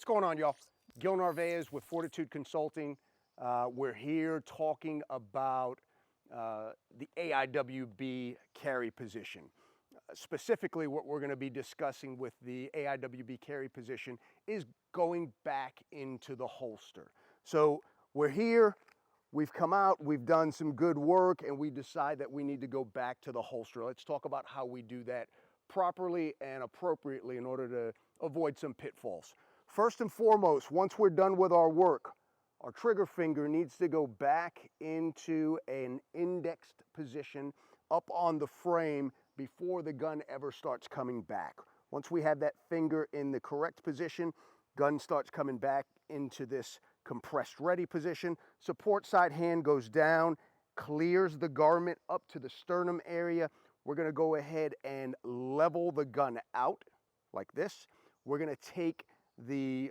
What's going on, y'all? Gil Narvaez with Fortitude Consulting. We're here talking about the AIWB carry position. Specifically, what we're going to be discussing with the AIWB carry position is going back into the holster. So we're here, we've come out, we've done some good work, and we decide that we need to go back to the holster. Let's talk about how we do that properly and appropriately in order to avoid some pitfalls. First and foremost, once we're done with our work, our trigger finger needs to go back into an indexed position up on the frame before the gun ever starts coming back. Once we have that finger in the correct position, gun starts coming back into this compressed ready position. Support side hand goes down, clears the garment up to the sternum area. We're going to go ahead and level the gun out like this. We're going to take the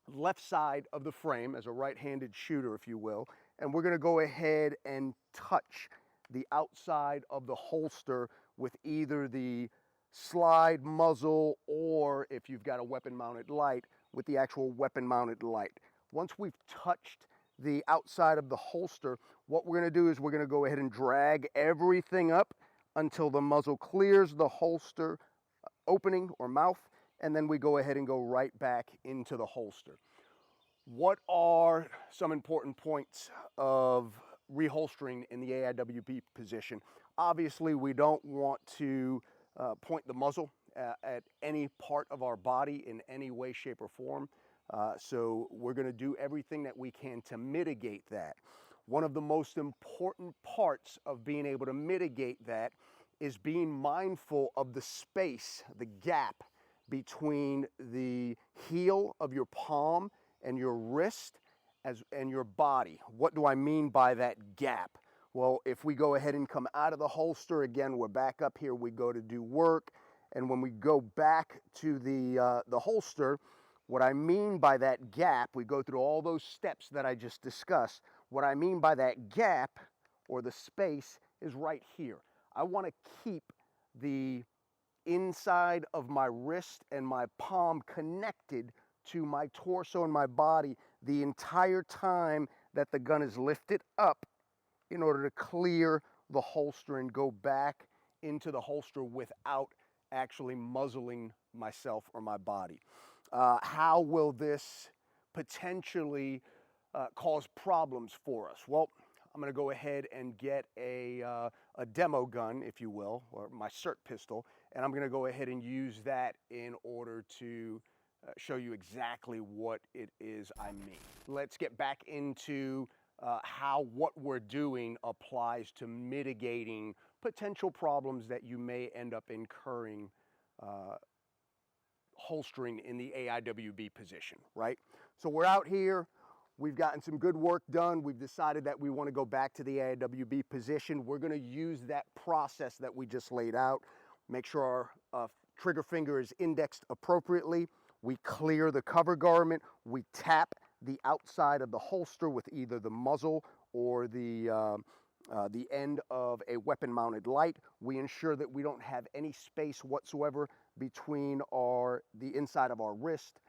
left side of the frame as a right-handed shooter, if you will, and we're going to go ahead and touch the outside of the holster with either the slide muzzle or, if you've got a weapon-mounted light, with the actual weapon-mounted light. Once we've touched the outside of the holster, what we're going to do is we're going to go ahead and drag everything up until the muzzle clears the holster opening or mouth, and then we go ahead and go right back into the holster. What are some important points of reholstering in the AIWB position? Obviously, we don't want to point the muzzle at any part of our body in any way, shape, or form. So we're going to do everything that we can to mitigate that. One of the most important parts of being able to mitigate that is being mindful of the space, the gap between the heel of your palm and your wrist and your body. What do I mean by that gap? Well, if we go ahead and come out of the holster, again, we're back up here, we go to do work, and when we go back to the holster, what I mean by that gap, we go through all those steps that I just discussed. What I mean by that gap or the space is right here. I want to keep the inside of my wrist and my palm connected to my torso and my body the entire time that the gun is lifted up in order to clear the holster and go back into the holster without actually muzzling myself or my body. How will this potentially cause problems for us? Well, I'm going to go ahead and get a demo gun, if you will, or my SIRT pistol, and I'm going to go ahead and use that in order to show you exactly what it is I mean. Let's get back into how what we're doing applies to mitigating potential problems that you may end up incurring holstering in the AIWB position, right? So we're out here. We've gotten some good work done. We've decided that we want to go back to the AIWB position. We're going to use that process that we just laid out. Make sure our trigger finger is indexed appropriately. We clear the cover garment. We tap the outside of the holster with either the muzzle or the end of a weapon-mounted light. We ensure that we don't have any space whatsoever between the inside of our wrist,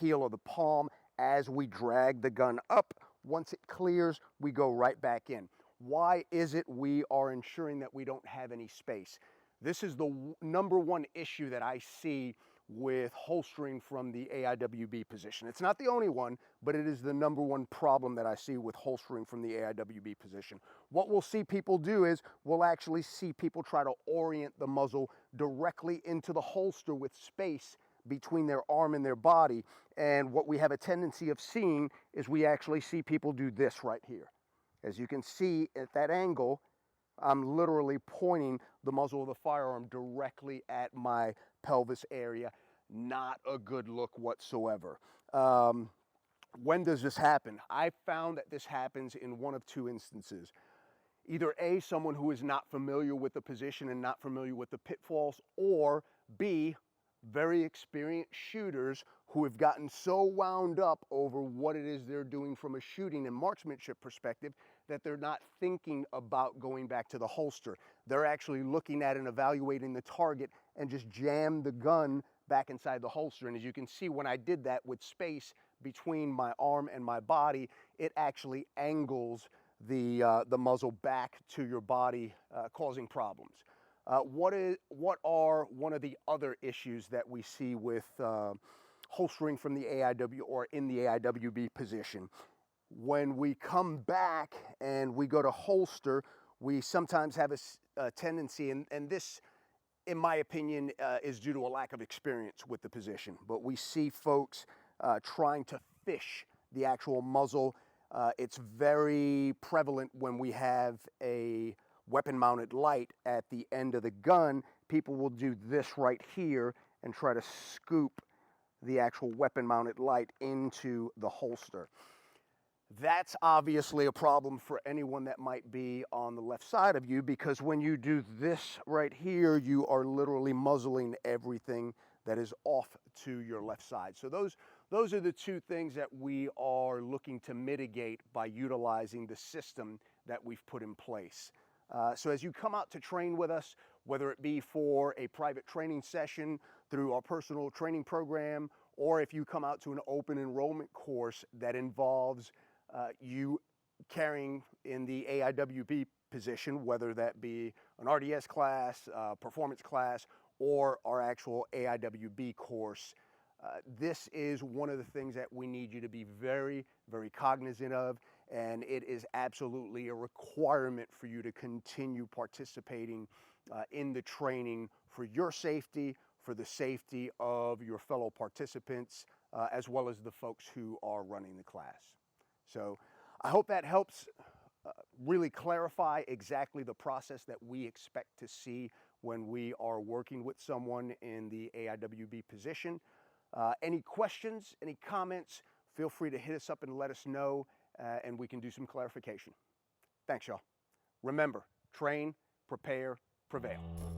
heel of the palm, as we drag the gun up. Once it clears, we go right back in. Why is it we are ensuring that we don't have any space? This is the number one issue that I see with holstering from the AIWB position. It's not the only one, but it is the number one problem that I see with holstering from the AIWB position. What we'll see people do is we'll actually see people try to orient the muzzle directly into the holster with space between their arm and their body, and what we have a tendency of seeing is we actually see people do this right here. As you can see at that angle, I'm literally pointing the muzzle of the firearm directly at my pelvis area. Not a good look whatsoever. When does this happen? I found that this happens in one of two instances. Either A, someone who is not familiar with the position and not familiar with the pitfalls, or B, very experienced shooters who have gotten so wound up over what it is they're doing from a shooting and marksmanship perspective that they're not thinking about going back to the holster. They're actually looking at and evaluating the target and just jam the gun back inside the holster. And as you can see, when I did that with space between my arm and my body, it actually angles the muzzle back to your body, causing problems. What are one of the other issues that we see with holstering from the AIW or in the AIWB position? When we come back and we go to holster, we sometimes have a tendency, and this, in my opinion, is due to a lack of experience with the position, but we see folks trying to fish the actual muzzle. It's very prevalent when we have a weapon-mounted light at the end of the gun. People will do this right here and try to scoop the actual weapon-mounted light into the holster. That's obviously a problem for anyone that might be on the left side of you, because when you do this right here, you are literally muzzling everything that is off to your left side. So those are the two things that we are looking to mitigate by utilizing the system that we've put in place. So as you come out to train with us, whether it be for a private training session through our personal training program, or if you come out to an open enrollment course that involves you carrying in the AIWB position, whether that be an RDS class, performance class, or our actual AIWB course, this is one of the things that we need you to be very, very cognizant of, and it is absolutely a requirement for you to continue participating in the training for your safety, for the safety of your fellow participants, as well as the folks who are running the class. So I hope that helps really clarify exactly the process that we expect to see when we are working with someone in the AIWB position. Any questions, any comments, feel free to hit us up and let us know, and we can do some clarification. Thanks, y'all. Remember, train, prepare, prevail.